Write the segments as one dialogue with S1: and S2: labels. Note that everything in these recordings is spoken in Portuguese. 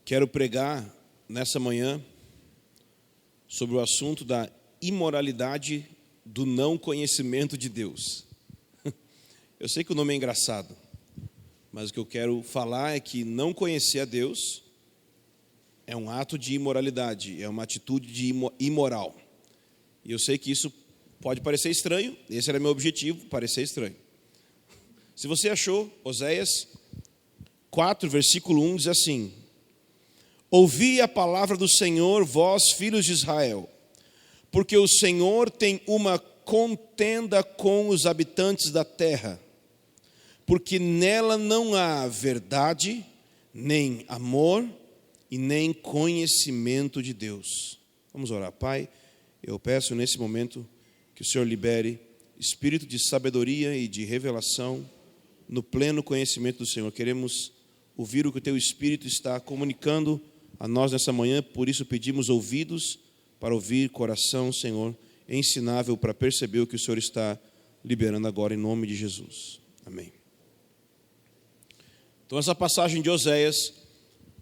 S1: Quero pregar nessa manhã sobre o assunto da imoralidade do não conhecimento de Deus. Eu sei que o nome é engraçado, mas o que eu quero falar é que não conhecer a Deus é um ato de imoralidade, é uma atitude de imoral. E eu sei que isso pode parecer estranho, esse era meu objetivo, parecer estranho. Se você achou, Oséias 4, versículo 1 diz assim: ouvi a palavra do Senhor, vós, filhos de Israel, porque o Senhor tem uma contenda com os habitantes da terra, porque nela não há verdade, nem amor e nem conhecimento de Deus. Vamos orar. Pai, eu peço nesse momento que o Senhor libere espírito de sabedoria e de revelação no pleno conhecimento do Senhor. Queremos ouvir o que o Teu Espírito está comunicando a nós nessa manhã, por isso pedimos ouvidos para ouvir, coração, Senhor, ensinável para perceber o que o Senhor está liberando agora, em nome de Jesus. Amém. Então essa passagem de Oséias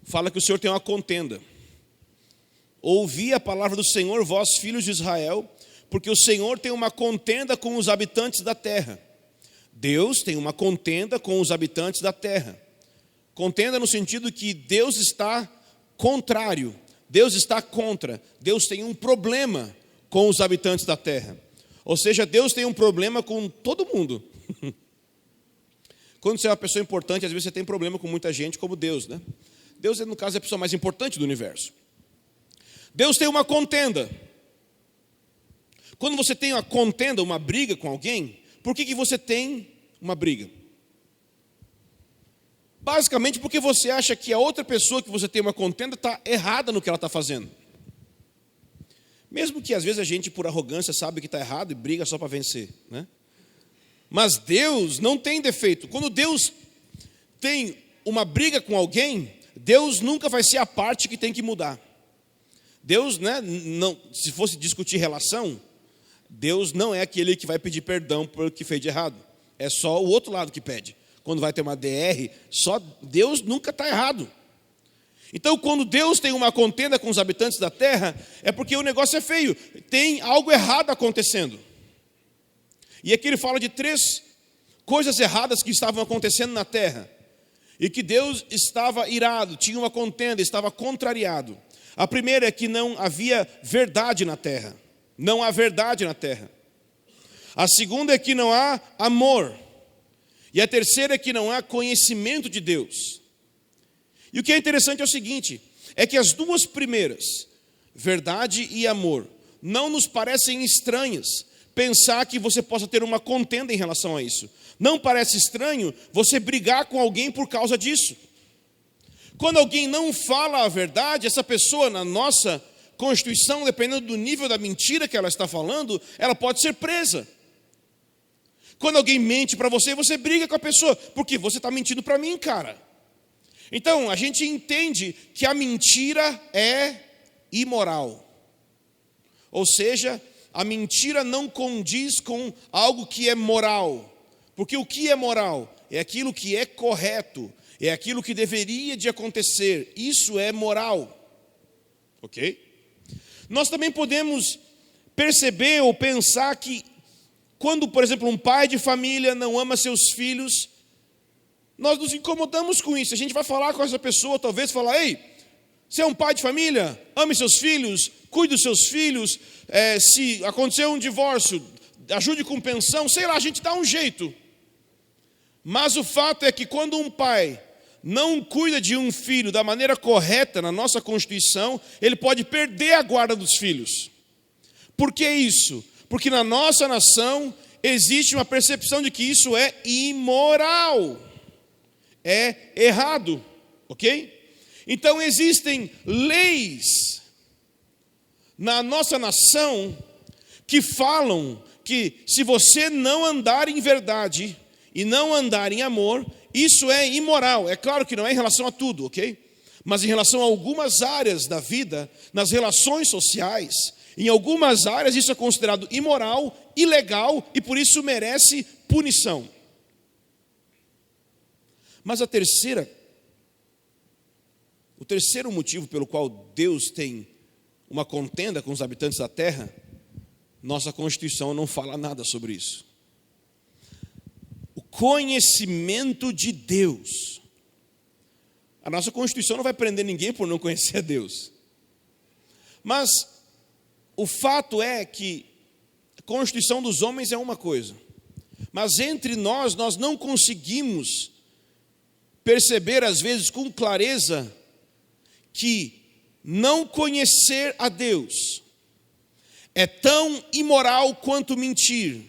S1: fala que o Senhor tem uma contenda. Ouvi a palavra do Senhor, vós, filhos de Israel, porque o Senhor tem uma contenda com os habitantes da terra. Deus tem uma contenda com os habitantes da terra. Contenda no sentido que Deus está contrário, Deus está contra, Deus tem um problema com os habitantes da terra. Ou seja, Deus tem um problema com todo mundo. Quando você é uma pessoa importante, às vezes você tem problema com muita gente, como Deus, né? Deus, no caso, é a pessoa mais importante do universo. Deus tem uma contenda. Quando você tem uma contenda, uma briga com alguém, por que você tem uma briga? Basicamente porque você acha que a outra pessoa que você tem uma contenda está errada no que ela está fazendo. Mesmo que às vezes a gente, por arrogância, sabe que está errado e briga só para vencer, né? Mas Deus não tem defeito. Quando Deus tem uma briga com alguém, Deus nunca vai ser a parte que tem que mudar. Deus, né, não, se fosse discutir relação, Deus não é aquele que vai pedir perdão pelo que fez de errado. É só o outro lado que pede. Quando vai ter uma DR, só Deus nunca está errado. Então, quando Deus tem uma contenda com os habitantes da terra, é porque o negócio é feio. Tem algo errado acontecendo. E aqui ele fala de 3 coisas erradas que estavam acontecendo na terra. E que Deus estava irado, tinha uma contenda, estava contrariado. A primeira é que não havia verdade na terra. Não há verdade na terra. A segunda é que não há amor. E a terceira é que não há conhecimento de Deus. E o que é interessante é o seguinte, é que as 2 primeiras, verdade e amor, não nos parecem estranhas pensar que você possa ter uma contenda em relação a isso. Não parece estranho você brigar com alguém por causa disso. Quando alguém não fala a verdade, essa pessoa, na nossa Constituição, dependendo do nível da mentira que ela está falando, ela pode ser presa. Quando alguém mente para você, você briga com a pessoa, porque você está mentindo para mim, cara. Então, a gente entende que a mentira é imoral. Ou seja, a mentira não condiz com algo que é moral. Porque o que é moral? É aquilo que é correto, é aquilo que deveria de acontecer. Isso é moral. Ok? Nós também podemos perceber ou pensar que quando, por exemplo, um pai de família não ama seus filhos, nós nos incomodamos com isso. A gente vai falar com essa pessoa, talvez falar: ei, você é um pai de família, ame seus filhos, cuide dos seus filhos, se acontecer um divórcio, ajude com pensão, sei lá, a gente dá um jeito. Mas o fato é que quando um pai não cuida de um filho da maneira correta na nossa Constituição, ele pode perder a guarda dos filhos. Por que isso? Porque na nossa nação existe uma percepção de que isso é imoral, é errado, ok? Então existem leis na nossa nação que falam que se você não andar em verdade e não andar em amor, isso é imoral. É claro que não é em relação a tudo, ok? Mas em relação a algumas áreas da vida, nas relações sociais, em algumas áreas isso é considerado imoral, ilegal e por isso merece punição. Mas a terceira O terceiro motivo pelo qual Deus tem uma contenda com os habitantes da terra, nossa Constituição não fala nada sobre isso. O conhecimento de Deus. A nossa Constituição não vai prender ninguém por não conhecer a Deus. Mas o fato é que a Constituição dos homens é uma coisa, mas entre nós não conseguimos perceber, às vezes, com clareza, que não conhecer a Deus é tão imoral quanto mentir,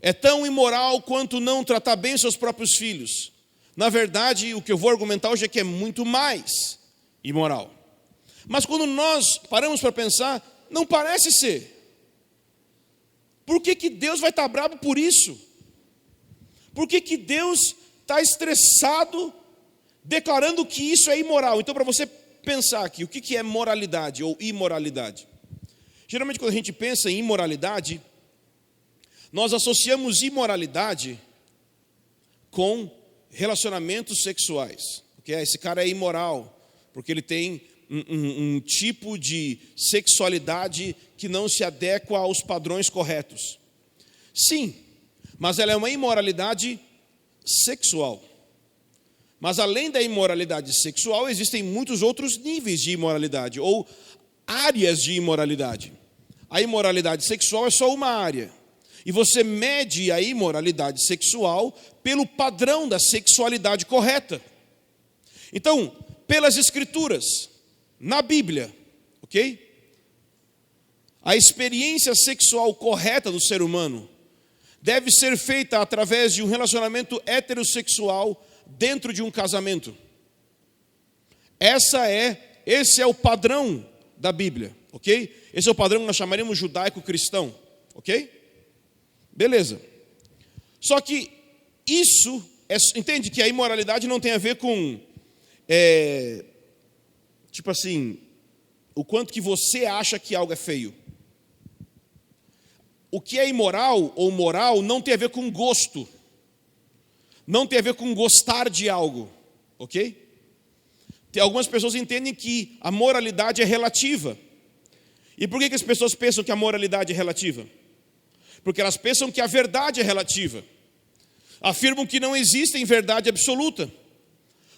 S1: é tão imoral quanto não tratar bem seus próprios filhos. Na verdade, o que eu vou argumentar hoje é que é muito mais imoral. Mas quando nós paramos para pensar, não parece ser. Por que Deus vai estar bravo por isso? Por que Deus está estressado declarando que isso é imoral? Então, para você pensar aqui, o que é moralidade ou imoralidade? Geralmente, quando a gente pensa em imoralidade, nós associamos imoralidade com relacionamentos sexuais. Okay? Esse cara é imoral, porque ele tem um tipo de sexualidade que não se adequa aos padrões corretos. Sim, mas ela é uma imoralidade sexual. Mas além da imoralidade sexual, existem muitos outros níveis de imoralidade, ou áreas de imoralidade. A imoralidade sexual é só uma área. E você mede a imoralidade sexual pelo padrão da sexualidade correta. Então, pelas Escrituras, na Bíblia, ok? A experiência sexual correta do ser humano deve ser feita através de um relacionamento heterossexual dentro de um casamento. Esse é o padrão da Bíblia, ok? Esse é o padrão que nós chamaríamos judaico-cristão, ok? Beleza. Só que isso, entende que a imoralidade não tem a ver com, tipo assim, o quanto que você acha que algo é feio. O que é imoral ou moral não tem a ver com gosto. Não tem a ver com gostar de algo, ok? Algumas pessoas entendem que a moralidade é relativa. E por que as pessoas pensam que a moralidade é relativa? Porque elas pensam que a verdade é relativa. Afirmam que não existe verdade absoluta.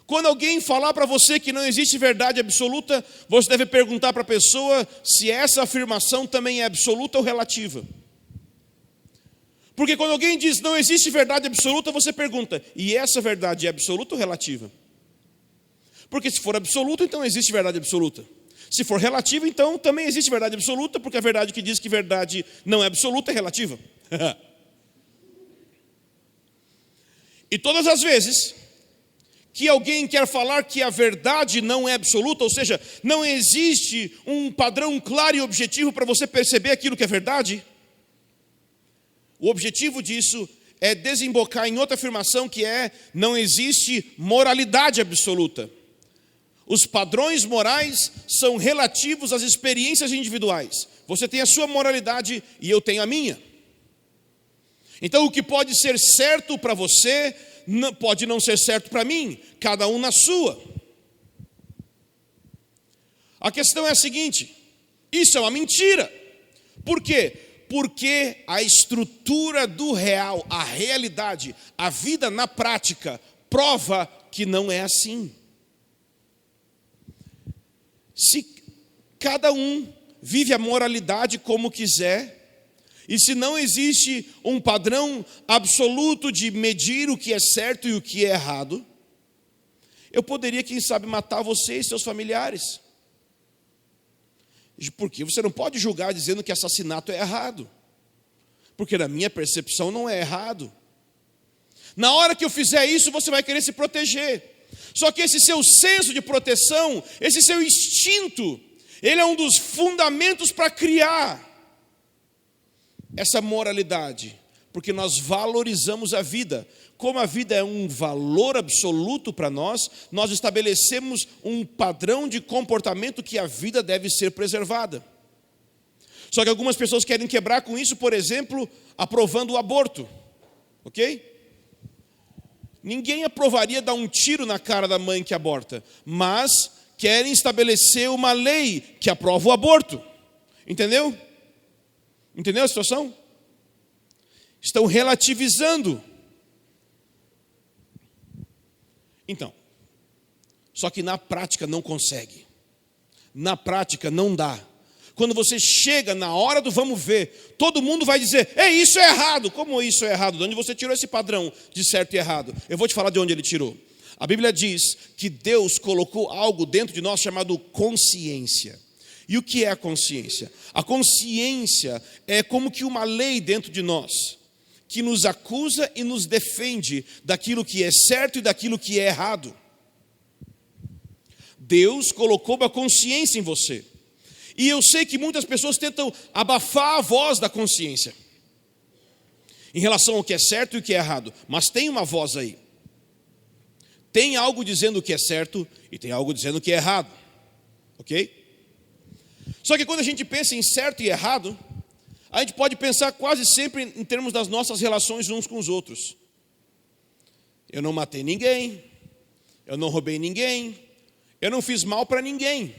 S1: Quando alguém falar para você que não existe verdade absoluta, você deve perguntar para a pessoa se essa afirmação também é absoluta ou relativa. Porque quando alguém diz não existe verdade absoluta, você pergunta, e essa verdade é absoluta ou relativa? Porque se for absoluta, então existe verdade absoluta. Se for relativa, então também existe verdade absoluta, porque a verdade que diz que verdade não é absoluta é relativa. E todas as vezes que alguém quer falar que a verdade não é absoluta, ou seja, não existe um padrão claro e objetivo para você perceber aquilo que é verdade, o objetivo disso é desembocar em outra afirmação que não existe moralidade absoluta. Os padrões morais são relativos às experiências individuais. Você tem a sua moralidade e eu tenho a minha. Então o que pode ser certo para você, pode não ser certo para mim, cada um na sua. A questão é a seguinte, isso é uma mentira. Por quê? Porque a estrutura do real, a realidade, a vida na prática, prova que não é assim. Se cada um vive a moralidade como quiser, e se não existe um padrão absoluto de medir o que é certo e o que é errado, eu poderia, quem sabe, matar você e seus familiares. Porque você não pode julgar dizendo que assassinato é errado. Porque na minha percepção não é errado. Na hora que eu fizer isso, você vai querer se proteger. Só que esse seu senso de proteção, esse seu instinto, ele é um dos fundamentos para criar essa moralidade. Porque nós valorizamos a vida. Como a vida é um valor absoluto para nós estabelecemos um padrão de comportamento que a vida deve ser preservada. Só que algumas pessoas querem quebrar com isso, por exemplo, aprovando o aborto. Ok? Ninguém aprovaria dar um tiro na cara da mãe que aborta, mas querem estabelecer uma lei que aprova o aborto. Entendeu? Entendeu a situação? Estão relativizando. Então, só que na prática não consegue. Na prática não dá. Quando você chega na hora do vamos ver, todo mundo vai dizer, isso é errado. Como isso é errado? De onde você tirou esse padrão de certo e errado? Eu vou te falar de onde ele tirou. A Bíblia diz que Deus colocou algo dentro de nós chamado consciência. E o que é a consciência? A consciência é como que uma lei dentro de nós, que nos acusa e nos defende daquilo que é certo e daquilo que é errado. Deus colocou uma consciência em você. E eu sei que muitas pessoas tentam abafar a voz da consciência em relação ao que é certo e o que é errado. Mas tem uma voz aí. Tem algo dizendo o que é certo e tem algo dizendo o que é errado. Ok? Só que quando a gente pensa em certo e errado, a gente pode pensar quase sempre em termos das nossas relações uns com os outros. Eu não matei ninguém, eu não roubei ninguém, eu não fiz mal para ninguém.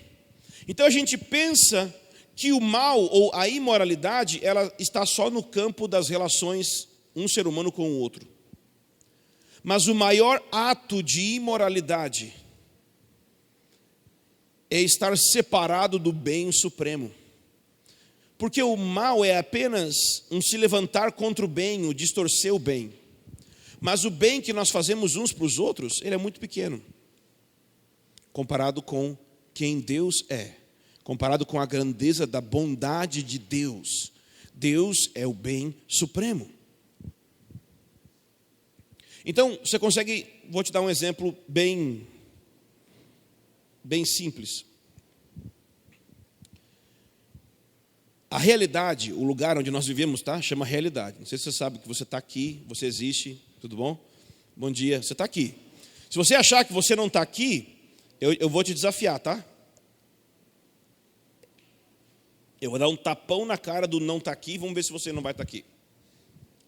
S1: Então a gente pensa que o mal ou a imoralidade, ela está só no campo das relações um ser humano com o outro. Mas o maior ato de imoralidade é estar separado do bem supremo. Porque o mal é apenas um se levantar contra o bem, o distorcer o bem. Mas o bem que nós fazemos uns para os outros, ele é muito pequeno, comparado com quem Deus é, comparado com a grandeza da bondade de Deus. Deus é o bem supremo. Então, você consegue, vou te dar um exemplo bem simples. A realidade, o lugar onde nós vivemos, tá? Chama realidade. Não sei se você sabe que você está aqui, você existe, tudo bom? Bom dia, você está aqui. Se você achar que você não está aqui, eu vou te desafiar, tá? Eu vou dar um tapão na cara do não está aqui, vamos ver se você não vai estar aqui.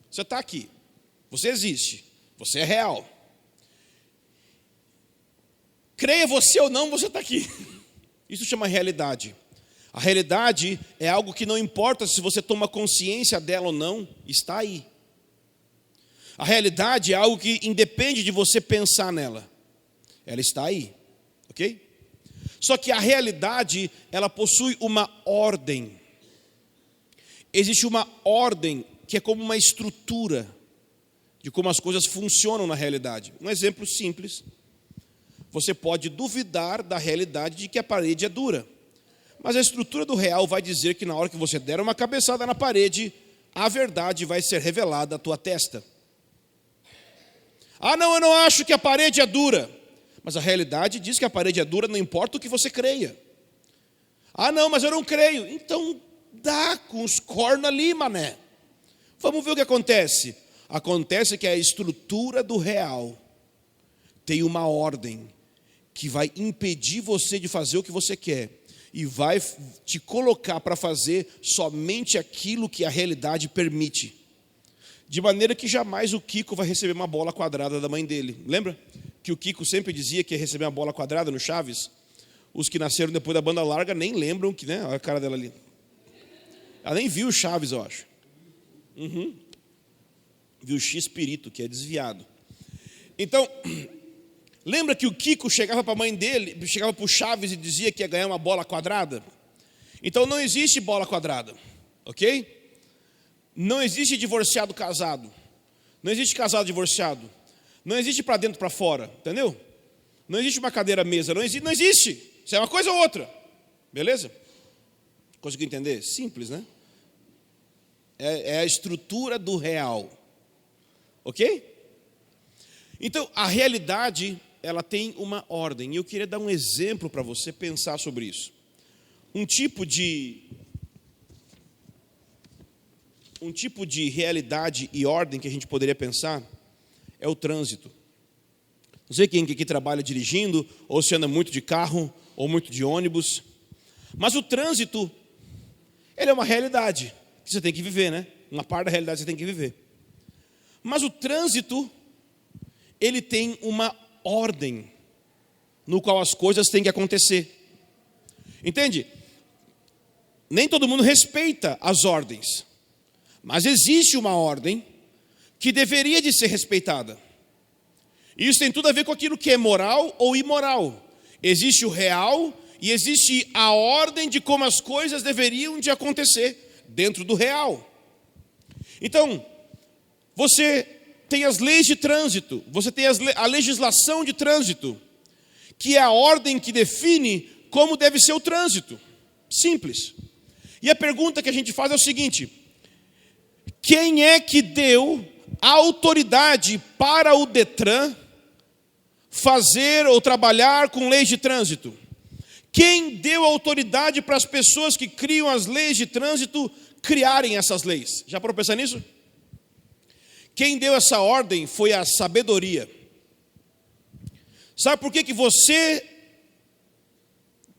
S1: Você está aqui, você existe, você é real. Creia você ou não, você está aqui. Isso chama realidade. A realidade é algo que não importa se você toma consciência dela ou não, está aí. A realidade é algo que independe de você pensar nela. Ela está aí, ok? Só que a realidade, ela possui uma ordem. Existe uma ordem que é como uma estrutura de como as coisas funcionam na realidade. Um exemplo simples. Você pode duvidar da realidade de que a parede é dura. Mas a estrutura do real vai dizer que na hora que você der uma cabeçada na parede, a verdade vai ser revelada à tua testa. Ah, não, eu não acho que a parede é dura. Mas a realidade diz que a parede é dura, não importa o que você creia. Ah, não, mas eu não creio. Então, dá com os cornos ali, mané. Vamos ver o que acontece. Acontece que a estrutura do real tem uma ordem que vai impedir você de fazer o que você quer e vai te colocar para fazer somente aquilo que a realidade permite. De maneira que jamais o Kiko vai receber uma bola quadrada da mãe dele. Lembra que o Kiko sempre dizia que ia receber uma bola quadrada no Chaves? Os que nasceram depois da banda larga nem lembram que, né? Olha a cara dela ali. Ela nem viu o Chaves, eu acho. Viu o X-Pirito, que é desviado. Então, lembra que o Kiko chegava para a mãe dele, chegava para o Chaves e dizia que ia ganhar uma bola quadrada? Então não existe bola quadrada, ok? Não existe divorciado casado. Não existe casado divorciado. Não existe para dentro para fora, entendeu? Não existe uma cadeira mesa, não existe. Isso é uma coisa ou outra, beleza? Conseguiu entender? Simples, né? É a estrutura do real, ok? Então, a realidade, ela tem uma ordem. E eu queria dar um exemplo para você pensar sobre isso. Um tipo de realidade e ordem que a gente poderia pensar é o trânsito. Não sei quem aqui trabalha dirigindo, ou se anda muito de carro, ou muito de ônibus. Mas o trânsito, ele é uma realidade que você tem que viver, né? Uma parte da realidade você tem que viver. Mas o trânsito, ele tem uma ordem. no qual as coisas têm que acontecer. Entende? Nem todo mundo respeita as ordens, mas existe uma ordem que deveria de ser respeitada. Isso tem tudo a ver com aquilo que é moral ou imoral. Existe o real e existe a ordem de como as coisas deveriam de acontecer dentro do real. Então, você tem as leis de trânsito, você tem a legislação de trânsito, que é a ordem que define como deve ser o trânsito. Simples. E a pergunta que a gente faz é o seguinte: quem é que deu a autoridade para o Detran fazer ou trabalhar com leis de trânsito? Quem deu autoridade para as pessoas que criam as leis de trânsito criarem essas leis? Já parou para pensar nisso? Quem deu essa ordem foi a sabedoria. Sabe por que você...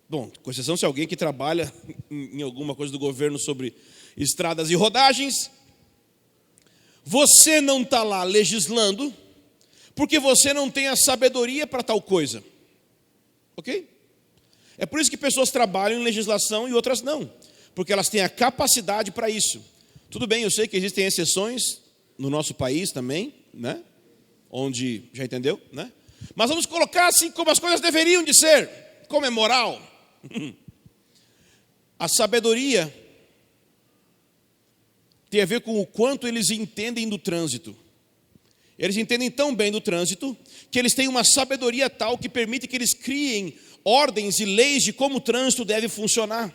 S1: Bom, com exceção se alguém que trabalha em alguma coisa do governo sobre estradas e rodagens, você não está lá legislando, porque você não tem a sabedoria para tal coisa. Ok? É por isso que pessoas trabalham em legislação e outras não, porque elas têm a capacidade para isso. Tudo bem, eu sei que existem exceções no nosso país também, né? Onde, já entendeu, né? Mas vamos colocar assim como as coisas deveriam de ser, como é moral. A sabedoria tem a ver com o quanto eles entendem do trânsito. Eles entendem tão bem do trânsito que eles têm uma sabedoria tal que permite que eles criem ordens e leis de como o trânsito deve funcionar.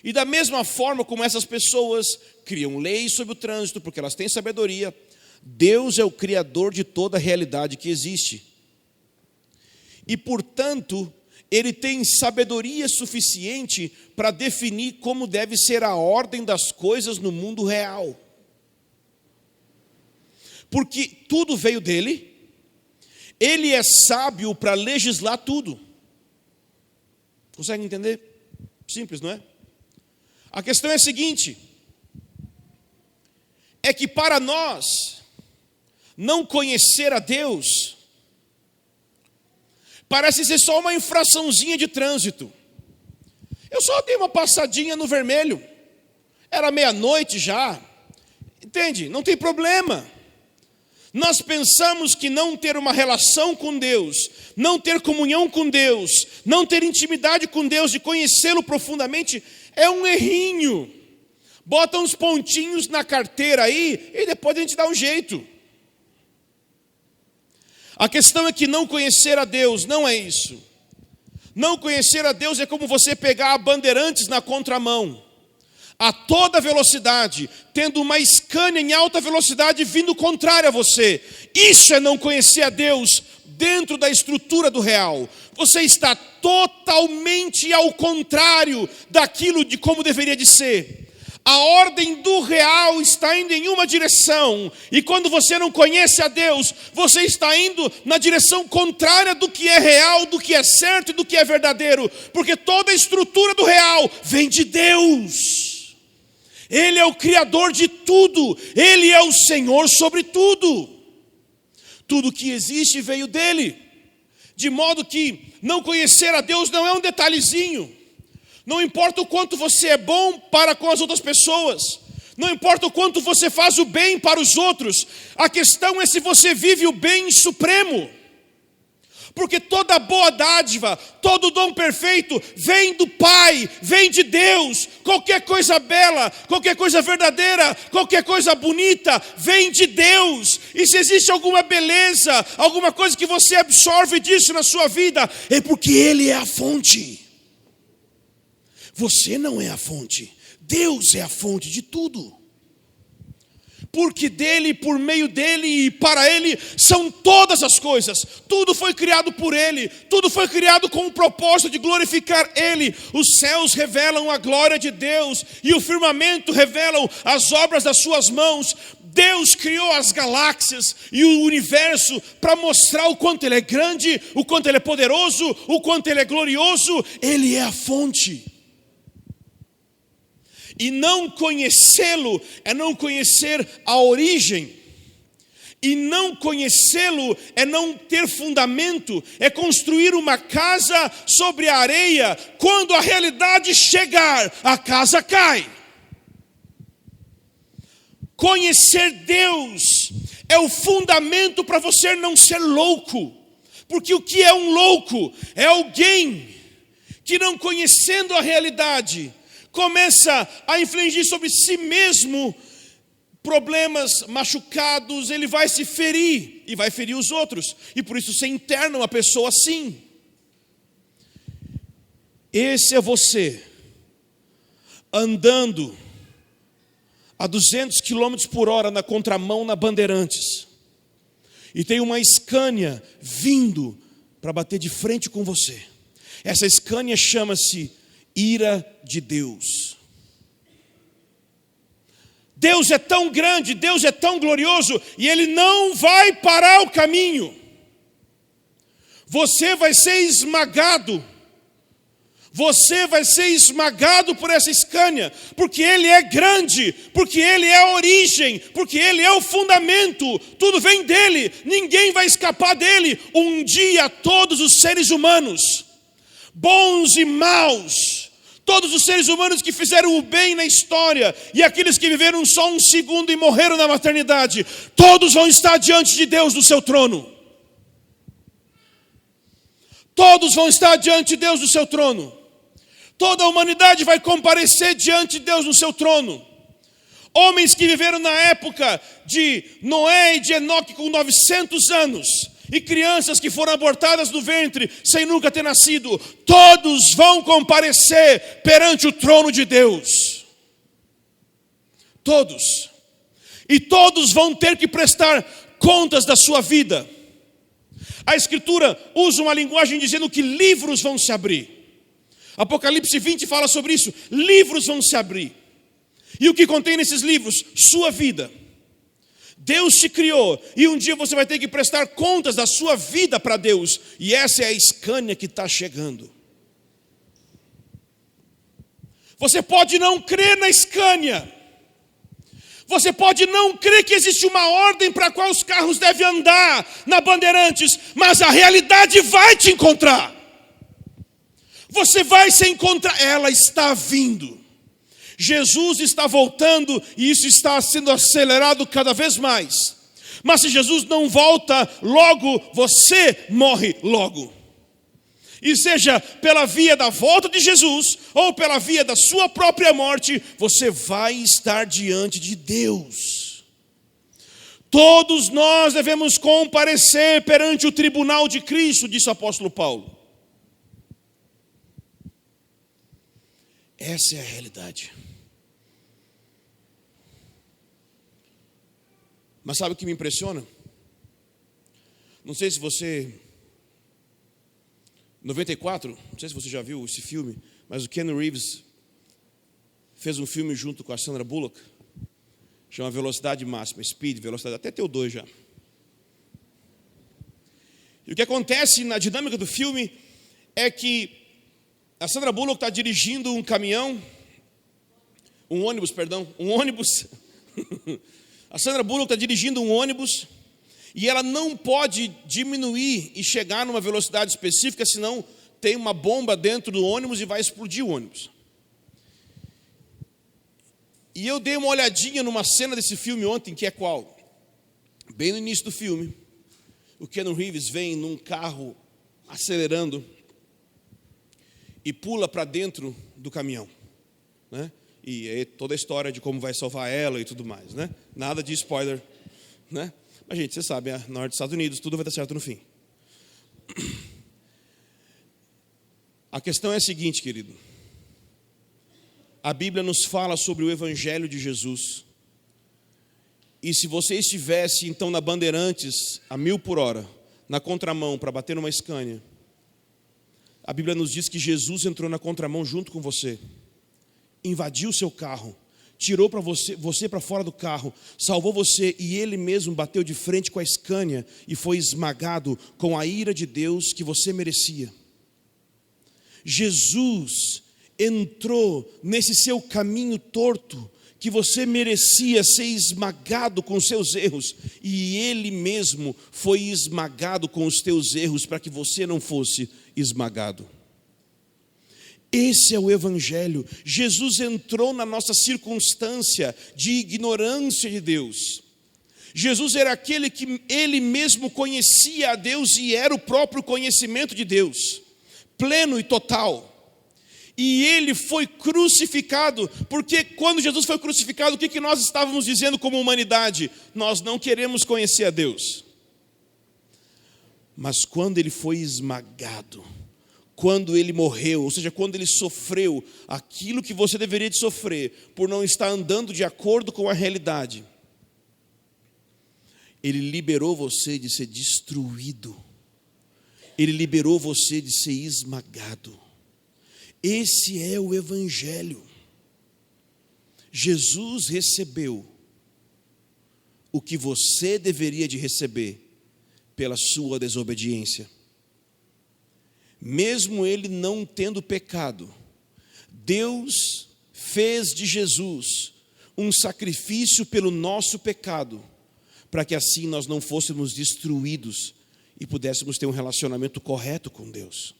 S1: E da mesma forma como essas pessoas criam leis sobre o trânsito, porque elas têm sabedoria, Deus é o criador de toda a realidade que existe. E, portanto, Ele tem sabedoria suficiente para definir como deve ser a ordem das coisas no mundo real. Porque tudo veio dele, Ele é sábio para legislar tudo. Consegue entender? Simples, não é? A questão é a seguinte: é que para nós não conhecer a Deus parece ser só uma infraçãozinha de trânsito. Eu só dei uma passadinha no vermelho, era meia-noite já, entende? Não tem problema. Nós pensamos que não ter uma relação com Deus, não ter comunhão com Deus, não ter intimidade com Deus, de conhecê-lo profundamente, é um errinho. Bota uns pontinhos na carteira aí e depois a gente dá um jeito. A questão é que não conhecer a Deus não é isso. Não conhecer a Deus é como você pegar a Bandeirantes na contramão, a toda velocidade, tendo uma Scania em alta velocidade vindo contrária a você. Isso é não conhecer a Deus dentro da estrutura do real. Você está totalmente ao contrário daquilo de como deveria de ser. A ordem do real está indo em uma direção, e quando você não conhece a Deus, você está indo na direção contrária do que é real, do que é certo e do que é verdadeiro, porque toda a estrutura do real vem de Deus. Ele é o Criador de tudo, Ele é o Senhor sobre tudo. Tudo que existe veio dEle, de modo que não conhecer a Deus não é um detalhezinho. Não importa o quanto você é bom para com as outras pessoas, não importa o quanto você faz o bem para os outros, a questão é se você vive o bem supremo. Porque toda boa dádiva, todo dom perfeito vem do Pai, vem de Deus. Qualquer coisa bela, qualquer coisa verdadeira, qualquer coisa bonita, vem de Deus. E se existe alguma beleza, alguma coisa que você absorve disso na sua vida, é porque Ele é a fonte. Você não é a fonte, Deus é a fonte de tudo. Porque dele, por meio dele e para ele são todas as coisas. Tudo foi criado por ele, tudo foi criado com o propósito de glorificar ele. Os céus revelam a glória de Deus e o firmamento revelam as obras das suas mãos. Deus criou as galáxias e o universo para mostrar o quanto ele é grande, o quanto ele é poderoso, o quanto ele é glorioso. Ele é a fonte. E não conhecê-lo é não conhecer a origem, E não conhecê-lo é não ter fundamento, é construir uma casa sobre a areia. Quando a realidade chegar, a casa cai. Conhecer Deus é o fundamento para você não ser louco. Porque o que é um louco? É alguém que, não conhecendo a realidade, começa a infligir sobre si mesmo problemas, machucados, ele vai se ferir e vai ferir os outros. E por isso se interna uma pessoa assim. Esse é você andando a 200 km por hora na contramão na Bandeirantes. E tem uma Scania vindo para bater de frente com você. Essa Scania chama-se ira de Deus. Deus é tão grande, Deus é tão glorioso, e Ele não vai parar o caminho. Você vai ser esmagado. Você vai ser esmagado por essa Scania, porque Ele é grande, porque Ele é a origem, porque Ele é o fundamento, tudo vem dEle, ninguém vai escapar dEle. Um dia todos os seres humanos, bons e maus, todos os seres humanos que fizeram o bem na história, e aqueles que viveram só um segundo e morreram na maternidade, todos vão estar diante de Deus no seu trono. Todos vão estar diante de Deus no seu trono. Toda a humanidade vai comparecer diante de Deus no seu trono. Homens que viveram na época de Noé e de Enoque com 900 anos, e crianças que foram abortadas no ventre sem nunca ter nascido, todos vão comparecer perante o trono de Deus. Todos. E todos vão ter que prestar contas da sua vida. A Escritura usa uma linguagem dizendo que livros vão se abrir. Apocalipse 20 fala sobre isso. Livros vão se abrir. E o que contém nesses livros? Sua vida. Deus te criou, e um dia você vai ter que prestar contas da sua vida para Deus. E essa é a Scania que está chegando. Você pode não crer na Scania. Você pode não crer que existe uma ordem para a qual os carros devem andar na Bandeirantes, mas a realidade vai te encontrar. Você vai se encontrar, ela está vindo. Jesus está voltando e isso está sendo acelerado cada vez mais. Mas se Jesus não volta logo, você morre logo. E seja pela via da volta de Jesus ou pela via da sua própria morte, você vai estar diante de Deus. Todos nós devemos comparecer perante o tribunal de Cristo, disse o apóstolo Paulo. Essa é a realidade. Mas sabe o que me impressiona? Não sei se você... 94, não sei se você já viu esse filme, mas o Keanu Reeves fez um filme junto com a Sandra Bullock, chama Velocidade Máxima, Speed, Velocidade, até tem o 2 já. E o que acontece na dinâmica do filme é que a Sandra Bullock está dirigindo um ônibus. A Sandra Bullock está dirigindo um ônibus e ela não pode diminuir e chegar numa velocidade específica, senão tem uma bomba dentro do ônibus e vai explodir o ônibus. E eu dei uma olhadinha numa cena desse filme ontem, que é qual? Bem no início do filme, o Keanu Reeves vem num carro acelerando e pula para dentro do caminhão, né? E aí toda a história de como vai salvar ela e tudo mais, né? Nada de spoiler, né? Mas gente, você sabe, na hora dos Estados Unidos tudo vai dar certo no fim. A questão é a seguinte, querido. A Bíblia nos fala sobre o Evangelho de Jesus. E se você estivesse então na Bandeirantes a 1000 por hora, na contramão para bater numa Scania, a Bíblia nos diz que Jesus entrou na contramão junto com você, invadiu o seu carro, tirou para você para fora do carro, salvou você e Ele mesmo bateu de frente com a Scania e foi esmagado com a ira de Deus que você merecia. Jesus entrou nesse seu caminho torto, que você merecia ser esmagado com os seus erros, e Ele mesmo foi esmagado com os teus erros para que você não fosse esmagado. Esse é o Evangelho. Jesus entrou na nossa circunstância de ignorância de Deus. Jesus era aquele que Ele mesmo conhecia a Deus e era o próprio conhecimento de Deus, pleno e total. E Ele foi crucificado, porque quando Jesus foi crucificado, o que nós estávamos dizendo como humanidade? Nós não queremos conhecer a Deus. Mas quando Ele foi esmagado, quando Ele morreu, ou seja, quando Ele sofreu aquilo que você deveria de sofrer, por não estar andando de acordo com a realidade, Ele liberou você de ser destruído. Ele liberou você de ser esmagado. Esse é o Evangelho. Jesus recebeu o que você deveria de receber pela sua desobediência. Mesmo Ele não tendo pecado, Deus fez de Jesus um sacrifício pelo nosso pecado, para que assim nós não fôssemos destruídos e pudéssemos ter um relacionamento correto com Deus.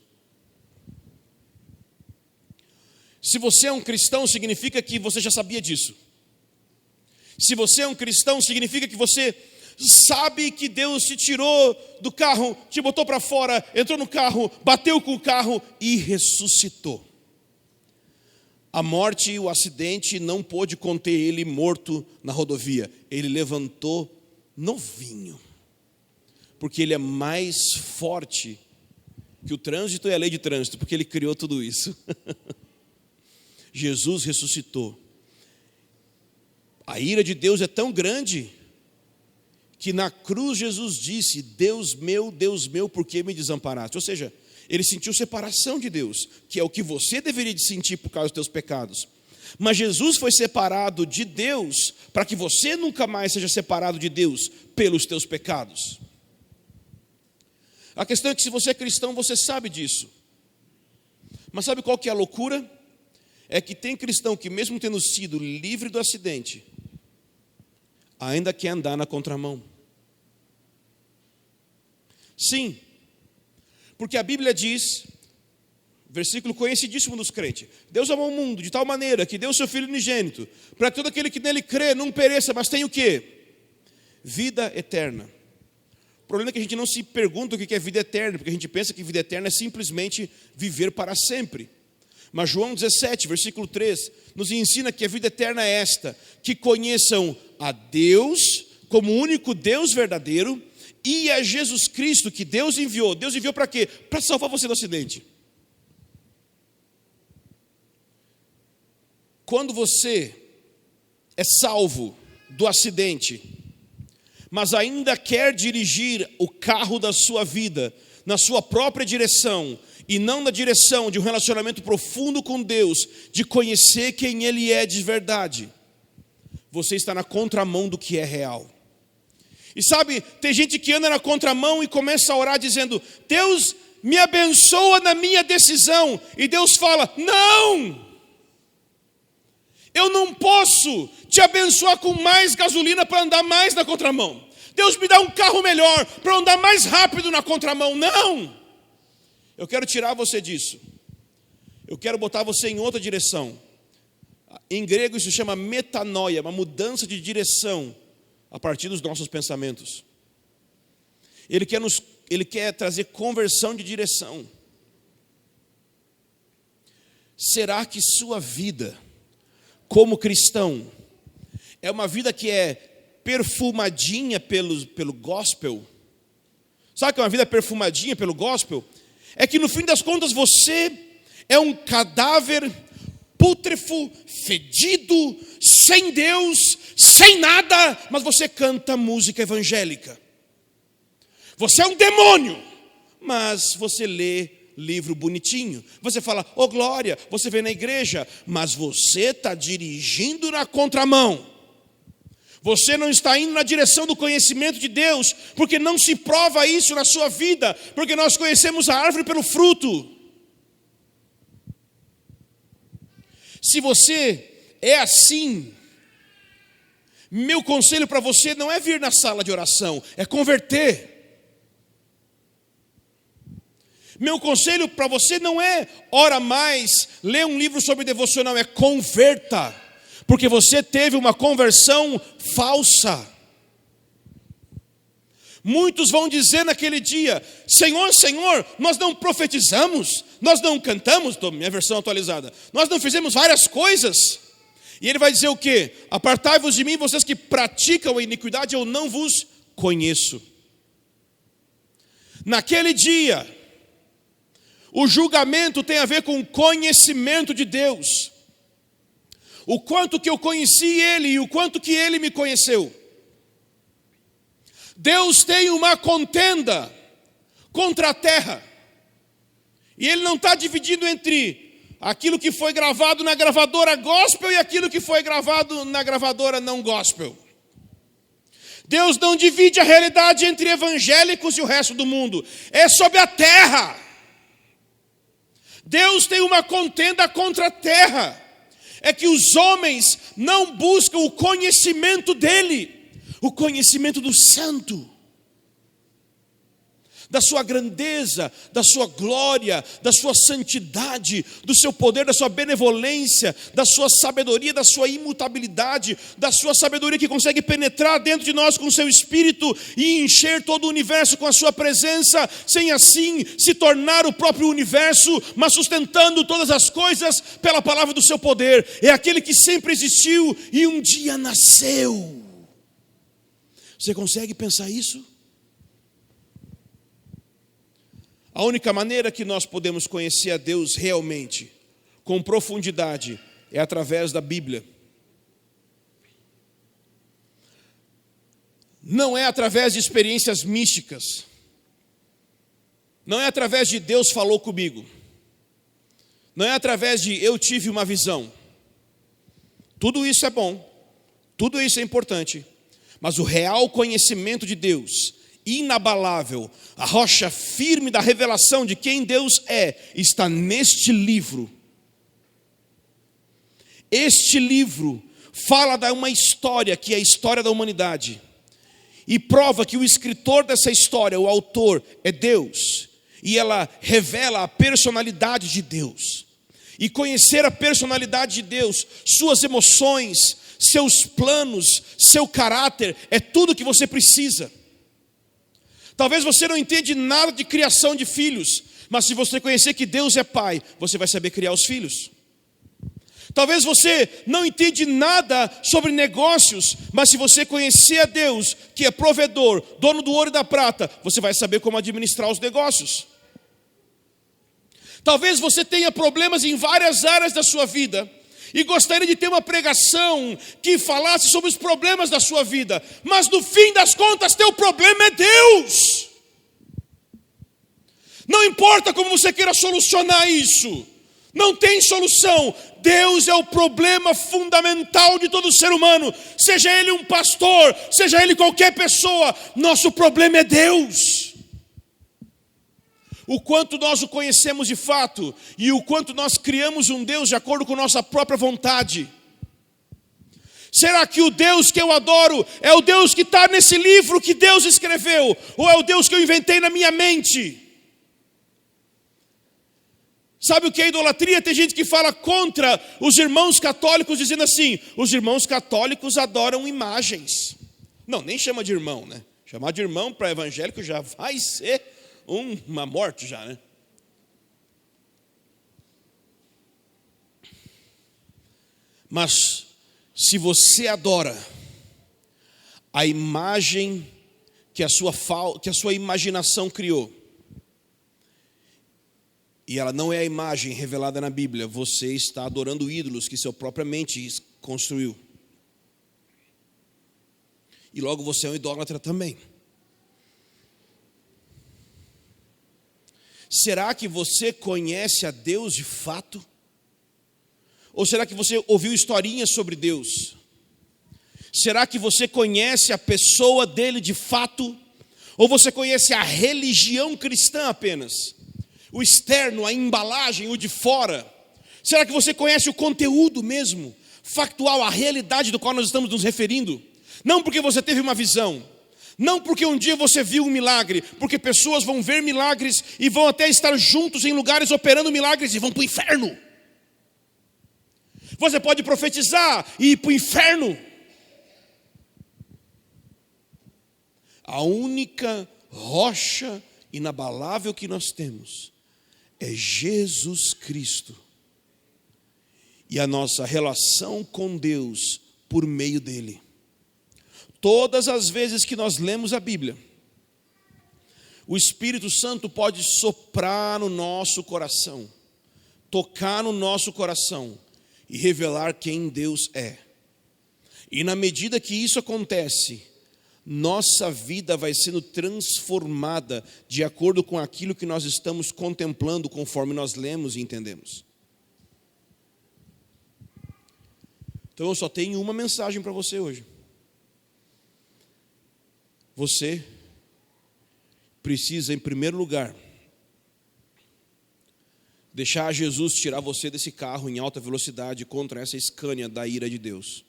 S1: Se você é um cristão, significa que você já sabia disso. Se você é um cristão, significa que você sabe que Deus te tirou do carro, te botou para fora, entrou no carro, bateu com o carro e ressuscitou. A morte e o acidente não pôde conter ele morto na rodovia. Ele levantou novinho, porque ele é mais forte que o trânsito e a lei de trânsito, porque ele criou tudo isso. Jesus ressuscitou. A ira de Deus é tão grande que na cruz Jesus disse: Deus meu, por que me desamparaste? Ou seja, ele sentiu separação de Deus, que é o que você deveria de sentir por causa dos teus pecados. Mas Jesus foi separado de Deus para que você nunca mais seja separado de Deus pelos teus pecados. A questão é que se você é cristão, você sabe disso. Mas sabe qual que é a loucura? É que tem cristão que mesmo tendo sido livre do acidente, ainda quer andar na contramão. Sim, porque a Bíblia diz, versículo conhecidíssimo dos crentes: Deus amou o mundo de tal maneira que deu o seu Filho unigênito, para que todo aquele que nele crê não pereça, mas tenha o quê? Vida eterna. O problema é que a gente não se pergunta o que é vida eterna, porque a gente pensa que vida eterna é simplesmente viver para sempre. Mas João 17, versículo 3, nos ensina que a vida eterna é esta: que conheçam a Deus como o único Deus verdadeiro e a Jesus Cristo que Deus enviou. Deus enviou para quê? Para salvar você do acidente. Quando você é salvo do acidente, mas ainda quer dirigir o carro da sua vida na sua própria direção, e não na direção de um relacionamento profundo com Deus, de conhecer quem Ele é de verdade, você está na contramão do que é real. E sabe, tem gente que anda na contramão e começa a orar dizendo: Deus me abençoa na minha decisão. E Deus fala: não, eu não posso te abençoar com mais gasolina para andar mais na contramão. Deus me dá um carro melhor para andar mais rápido na contramão. Não! Eu quero tirar você disso. Eu quero botar você em outra direção. Em grego isso se chama metanoia, uma mudança de direção a partir dos nossos pensamentos. Ele quer trazer conversão de direção. Será que sua vida como cristão é uma vida que é perfumadinha pelo gospel? Sabe o que é uma vida perfumadinha pelo gospel? É que no fim das contas você é um cadáver pútrefo, fedido, sem Deus, sem nada, mas você canta música evangélica. Você é um demônio, mas você lê livro bonitinho. Você fala: oh glória, você vem na igreja, mas você está dirigindo na contramão. Você não está indo na direção do conhecimento de Deus, porque não se prova isso na sua vida, porque nós conhecemos a árvore pelo fruto. Se você é assim, Meu conselho para você não é vir na sala de oração, é converter. Meu conselho para você não é ora mais, lê um livro sobre devocional, é converta. Porque você teve uma conversão falsa. Muitos vão dizer naquele dia: Senhor, Senhor, nós não profetizamos, nós não cantamos, minha versão atualizada, nós não fizemos várias coisas. E ele vai dizer o quê? Apartai-vos de mim, vocês que praticam a iniquidade, eu não vos conheço. Naquele dia, o julgamento tem a ver com o conhecimento de Deus. O quanto que eu conheci Ele e o quanto que Ele me conheceu. Deus tem uma contenda contra a terra. E Ele não está dividindo entre aquilo que foi gravado na gravadora gospel e aquilo que foi gravado na gravadora não gospel. Deus não divide a realidade entre evangélicos e o resto do mundo. É sobre a terra. Deus tem uma contenda contra a terra. É que os homens não buscam o conhecimento dEle, o conhecimento do Santo, da sua grandeza, da sua glória, da sua santidade, do seu poder, da sua benevolência, da sua sabedoria, da sua imutabilidade, da sua sabedoria que consegue penetrar dentro de nós com o seu Espírito e encher todo o universo com a sua presença, sem assim se tornar o próprio universo, mas sustentando todas as coisas pela palavra do seu poder. É aquele que sempre existiu e um dia nasceu. Você consegue pensar isso? A única maneira que nós podemos conhecer a Deus realmente, com profundidade, é através da Bíblia. Não é através de experiências místicas. Não é através de Deus falou comigo. Não é através de eu tive uma visão. Tudo isso é bom. Tudo isso é importante. Mas o real conhecimento de Deus, inabalável, a rocha firme da revelação de quem Deus é, está neste livro. Este livro fala de uma história que é a história da humanidade e prova que o escritor dessa história, o autor, é Deus, e ela revela a personalidade de Deus. E conhecer a personalidade de Deus, suas emoções, seus planos, seu caráter, é tudo que você precisa. Talvez você não entenda nada de criação de filhos, mas se você conhecer que Deus é pai, você vai saber criar os filhos. Talvez você não entenda nada sobre negócios, mas se você conhecer a Deus, que é provedor, dono do ouro e da prata, você vai saber como administrar os negócios. Talvez você tenha problemas em várias áreas da sua vida e gostaria de ter uma pregação que falasse sobre os problemas da sua vida, mas no fim das contas, teu problema é Deus. Não importa como você queira solucionar isso, não tem solução. Deus é o problema fundamental de todo ser humano, seja ele um pastor, seja ele qualquer pessoa, nosso problema é Deus. O quanto nós o conhecemos de fato e o quanto nós criamos um Deus de acordo com nossa própria vontade. Será que o Deus que eu adoro é o Deus que está nesse livro que Deus escreveu? Ou é o Deus que eu inventei na minha mente? Sabe o que é idolatria? Tem gente que fala contra os irmãos católicos, dizendo assim: os irmãos católicos adoram imagens. Não, nem chama de irmão, né? Chamar de irmão para evangélico já vai ser uma morte já, né? Mas se você adora a imagem que a sua imaginação criou, e ela não é a imagem revelada na Bíblia, você está adorando ídolos que sua própria mente construiu. E logo você é um idólatra também. Será que você conhece a Deus de fato? Ou será que você ouviu historinhas sobre Deus? Será que você conhece a pessoa dele de fato? Ou você conhece a religião cristã apenas? O externo, a embalagem, o de fora? Será que você conhece o conteúdo mesmo, factual, a realidade do qual nós estamos nos referindo? Não porque você teve uma visão, não porque um dia você viu um milagre, porque pessoas vão ver milagres e vão até estar juntos em lugares operando milagres e vão para o inferno. Você pode profetizar e ir para o inferno. A única rocha inabalável que nós temos é Jesus Cristo. E a nossa relação com Deus por meio dele. Todas as vezes que nós lemos a Bíblia, o Espírito Santo pode soprar no nosso coração, tocar no nosso coração e revelar quem Deus é. E na medida que isso acontece, nossa vida vai sendo transformada de acordo com aquilo que nós estamos contemplando, conforme nós lemos e entendemos. Então eu só tenho uma mensagem para você hoje. Você precisa, em primeiro lugar, deixar Jesus tirar você desse carro em alta velocidade contra essa Scania da ira de Deus.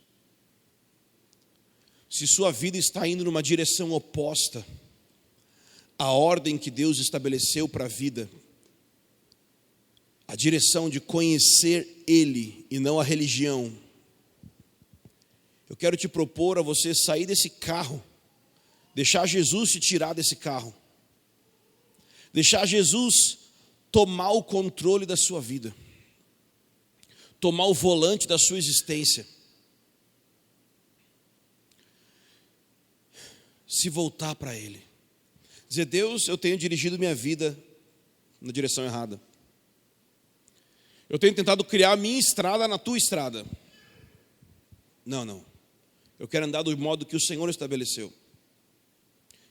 S1: Se sua vida está indo numa direção oposta à ordem que Deus estabeleceu para a vida, a direção de conhecer Ele e não a religião, eu quero te propor a você sair desse carro, deixar Jesus te tirar desse carro, deixar Jesus tomar o controle da sua vida, tomar o volante da sua existência, se voltar para Ele, dizer: Deus, eu tenho dirigido minha vida na direção errada, eu tenho tentado criar a minha estrada na tua estrada. Não, eu quero andar do modo que o Senhor estabeleceu,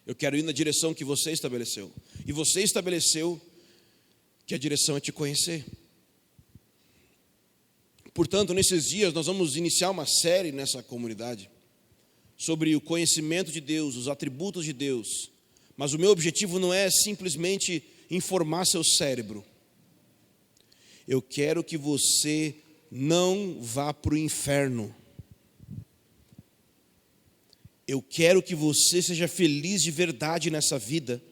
S1: eu quero ir na direção que você estabeleceu, e você estabeleceu que a direção é te conhecer. Portanto, nesses dias nós vamos iniciar uma série nessa comunidade sobre o conhecimento de Deus, os atributos de Deus. Mas o meu objetivo não é simplesmente informar seu cérebro. Eu quero que você não vá para o inferno. Eu quero que você seja feliz de verdade nessa vida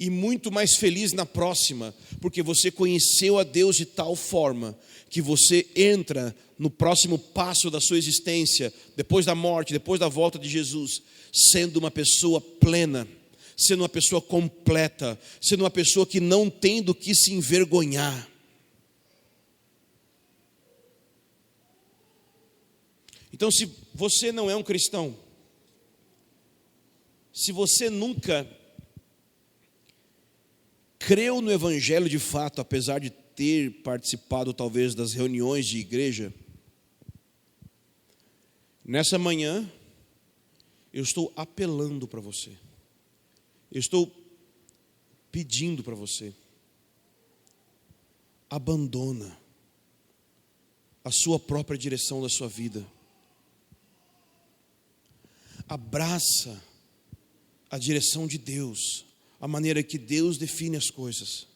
S1: e muito mais feliz na próxima, porque você conheceu a Deus de tal forma que você entra no próximo passo da sua existência, depois da morte, depois da volta de Jesus, sendo uma pessoa plena, sendo uma pessoa completa, sendo uma pessoa que não tem do que se envergonhar. Então, se você não é um cristão, se você nunca creu no Evangelho de fato, apesar de ter participado talvez das reuniões de igreja, nessa manhã eu estou apelando para você, eu estou pedindo para você: abandona a sua própria direção da sua vida, abraça a direção de Deus, a maneira que Deus define as coisas.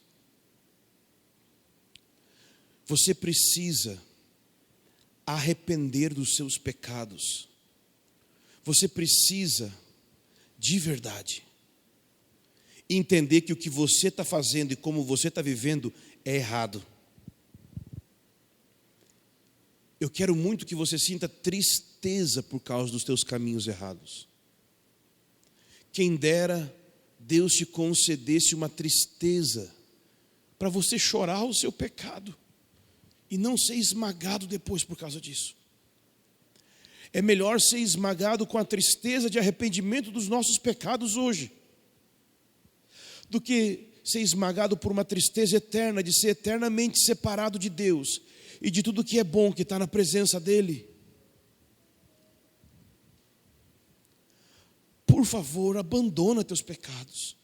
S1: Você precisa arrepender dos seus pecados. Você precisa, de verdade, entender que o que você está fazendo e como você está vivendo é errado. Eu quero muito que você sinta tristeza por causa dos teus caminhos errados. Quem dera Deus te concedesse uma tristeza para você chorar o seu pecado e não ser esmagado depois por causa disso. É melhor ser esmagado com a tristeza de arrependimento dos nossos pecados hoje, do que ser esmagado por uma tristeza eterna de ser eternamente separado de Deus e de tudo que é bom que está na presença dEle. Por favor, abandona teus pecados.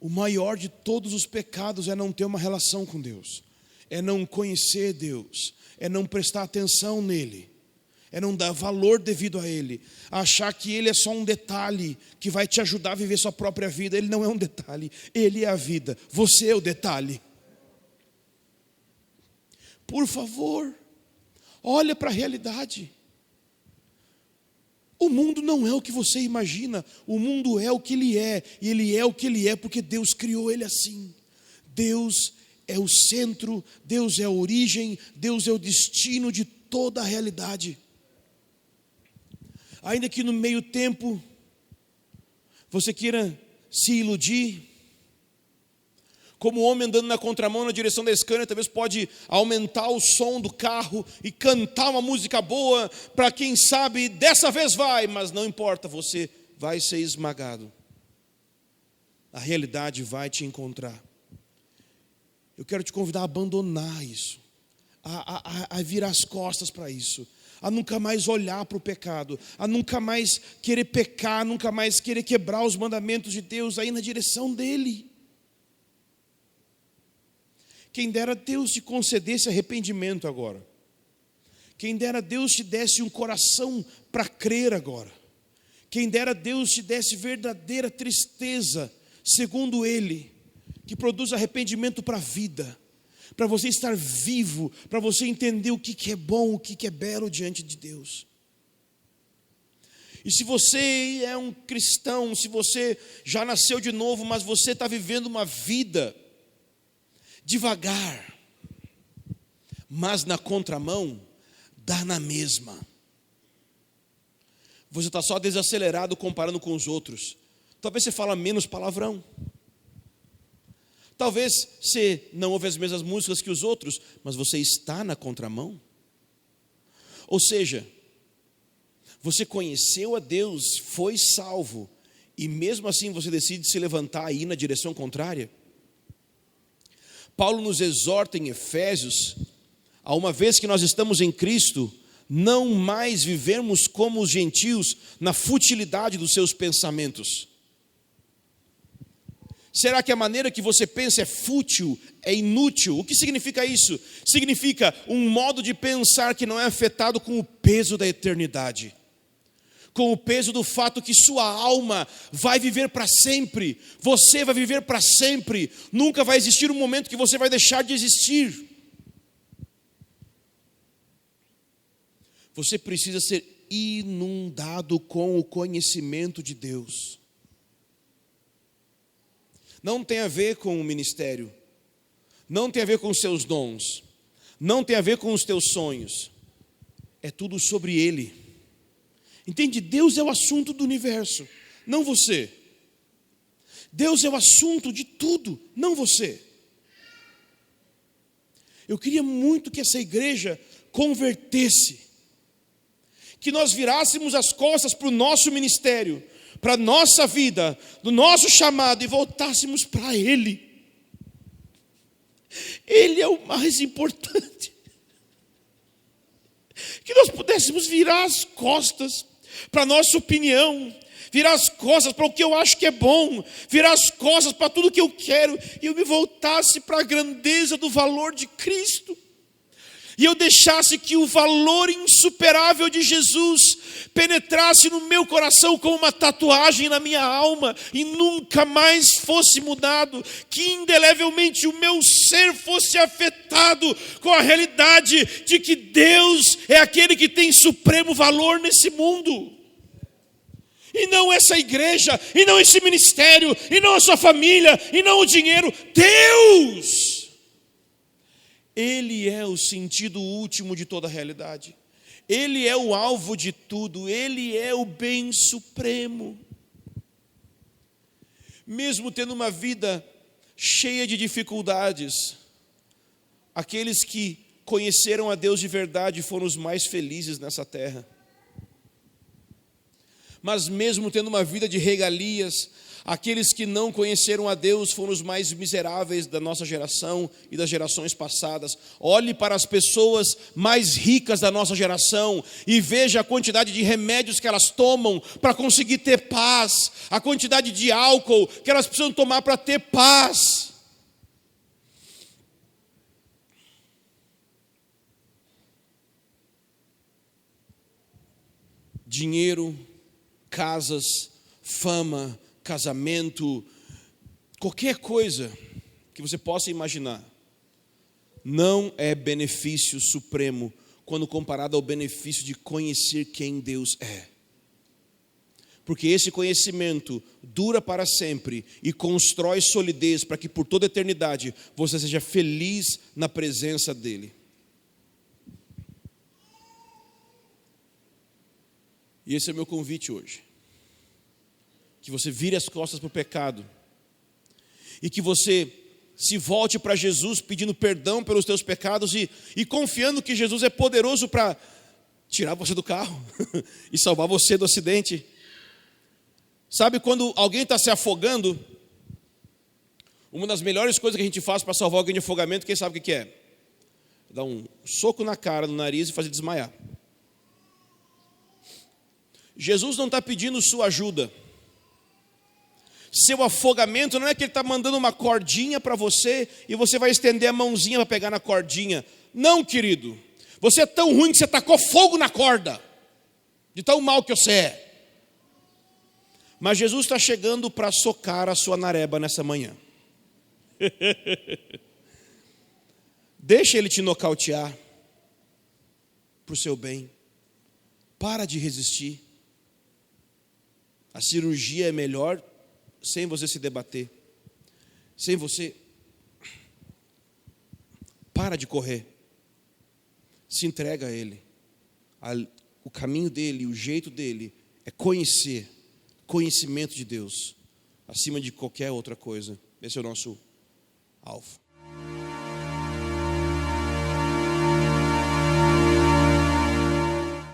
S1: O maior de todos os pecados é não ter uma relação com Deus, é não conhecer Deus, é não prestar atenção nele, é não dar valor devido a Ele, achar que Ele é só um detalhe que vai te ajudar a viver sua própria vida. Ele não é um detalhe, Ele é a vida, você é o detalhe. Por favor, olha para a realidade. O mundo não é o que você imagina, o mundo é o que ele é, e ele é o que ele é porque Deus criou ele assim. Deus é o centro, Deus é a origem, Deus é o destino de toda a realidade. Ainda que no meio tempo você queira se iludir, como o homem andando na contramão na direção da Scania, talvez pode aumentar o som do carro e cantar uma música boa, para quem sabe, dessa vez vai, mas não importa, você vai ser esmagado. A realidade vai te encontrar. Eu quero te convidar a abandonar isso, a virar as costas para isso, a nunca mais olhar para o pecado, a nunca mais querer pecar, nunca mais querer quebrar os mandamentos de Deus, a ir na direção dele. Quem dera Deus te concedesse arrependimento agora. Quem dera Deus te desse um coração para crer agora. Quem dera Deus te desse verdadeira tristeza, segundo Ele, que produz arrependimento para a vida, para você estar vivo, para você entender o que é bom, o que é belo diante de Deus. E se você é um cristão, se você já nasceu de novo, mas você está vivendo uma vida devagar, mas na contramão, dá na mesma. Você está só desacelerado comparando com os outros. Talvez você fala menos palavrão. Talvez você não ouve as mesmas músicas que os outros, mas você está na contramão. Ou seja, você conheceu a Deus, foi salvo, e mesmo assim você decide se levantar e ir na direção contrária. Paulo nos exorta em Efésios, a uma vez que nós estamos em Cristo, não mais vivemos como os gentios na futilidade dos seus pensamentos. Será que a maneira que você pensa é fútil, é inútil? O que significa isso? Significa um modo de pensar que não é afetado com o peso da eternidade, com o peso do fato que sua alma vai viver para sempre, você vai viver para sempre, nunca vai existir um momento que você vai deixar de existir. Você precisa ser inundado com o conhecimento de Deus. Não tem a ver com o ministério, não tem a ver com os seus dons, não tem a ver com os teus sonhos, é tudo sobre Ele. Entende? Deus é o assunto do universo, não você. Deus é o assunto de tudo, não você. Eu queria muito que essa igreja convertesse, que nós virássemos as costas para o nosso ministério, para a nossa vida, do nosso chamado, e voltássemos para Ele. Ele é o mais importante. Que nós pudéssemos virar as costas para a nossa opinião, virar as costas para o que eu acho que é bom, virar as costas para tudo que eu quero, e eu me voltasse para a grandeza do valor de Cristo, e eu deixasse que o valor insuperável de Jesus penetrasse no meu coração como uma tatuagem na minha alma, e nunca mais fosse mudado, que indelevelmente o meu ser fosse afetado com a realidade de que Deus é aquele que tem supremo valor nesse mundo. E não essa igreja, e não esse ministério, e não a sua família, e não o dinheiro. Deus! Ele é o sentido último de toda a realidade. Ele é o alvo de tudo. Ele é o bem supremo. Mesmo tendo uma vida cheia de dificuldades, aqueles que conheceram a Deus de verdade foram os mais felizes nessa terra. Mas mesmo tendo uma vida de regalias, aqueles que não conheceram a Deus foram os mais miseráveis da nossa geração e das gerações passadas. Olhe para as pessoas mais ricas da nossa geração e veja a quantidade de remédios que elas tomam para conseguir ter paz, a quantidade de álcool que elas precisam tomar para ter paz. Dinheiro, casas, fama, casamento, qualquer coisa que você possa imaginar, não é benefício supremo quando comparado ao benefício de conhecer quem Deus é. porque esse conhecimento dura para sempre e constrói solidez para que por toda a eternidade você seja feliz na presença dele. E esse é o meu convite hoje. Que você vire as costas para o pecado e que você se volte para Jesus pedindo perdão pelos teus pecados e confiando que Jesus é poderoso para tirar você do carro e salvar você do acidente. Sabe quando alguém está se afogando, uma das melhores coisas que a gente faz para salvar alguém de afogamento, quem sabe o que é? Dar um soco na cara, no nariz e fazer desmaiar. Jesus não está pedindo sua ajuda. Seu afogamento não é que ele está mandando uma cordinha para você e você vai estender a mãozinha para pegar na cordinha. Não, querido. Você é tão ruim que você tacou fogo na corda, de tão mal que você é. Mas Jesus está chegando para socar a sua nareba nessa manhã. Deixa ele te nocautear para o seu bem. Para de resistir. A cirurgia é melhor sem você se debater, sem você. Para de correr, se entrega a ele. O caminho dele, o jeito dele é conhecimento de Deus acima de qualquer outra coisa. Esse é o nosso alvo.